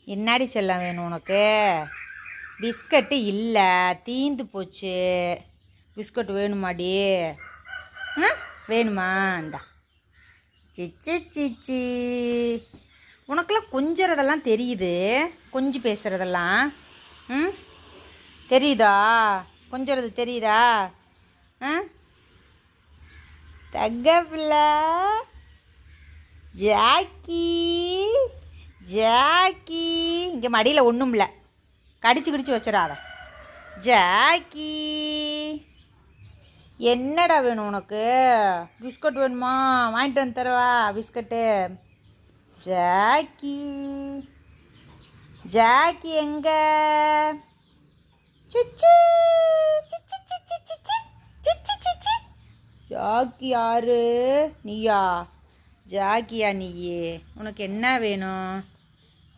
என்னாடி செல்லம் வேணும் உனக்கு? பிஸ்கட்டு இல்லை, தீந்து போச்சு. பிஸ்கட் வேணுமாடி? வேணுமா? இந்தா. சிச்சி சிச்சி, உனக்கெல்லாம் கொஞ்சறதெல்லாம் தெரியுது, கொஞ்சம் பேசுகிறதெல்லாம். தெரியுதா? கொஞ்சறது தெரியுதா? தங்க பிள்ளை ஜாக்கி, ஜாக்கி இங்கே மடியில் ஒன்றும் இல்லை, கடிச்சு வச்சிடாத. ஜாக்கி, என்னடா வேணும் உனக்கு? பிஸ்கட் வேணுமா? வாங்கிட்டு வந்து தரவா பிஸ்கட்டு? ஜாக்கி, ஜாக்கி எங்க? சுச்சு சிச்சி சிச்சி சிச்சி சிச்சி சிச்சி. ஜாக்கி யாரு? நீயா? ஜாக்கியா நீயே? உனக்கு என்ன வேணும்?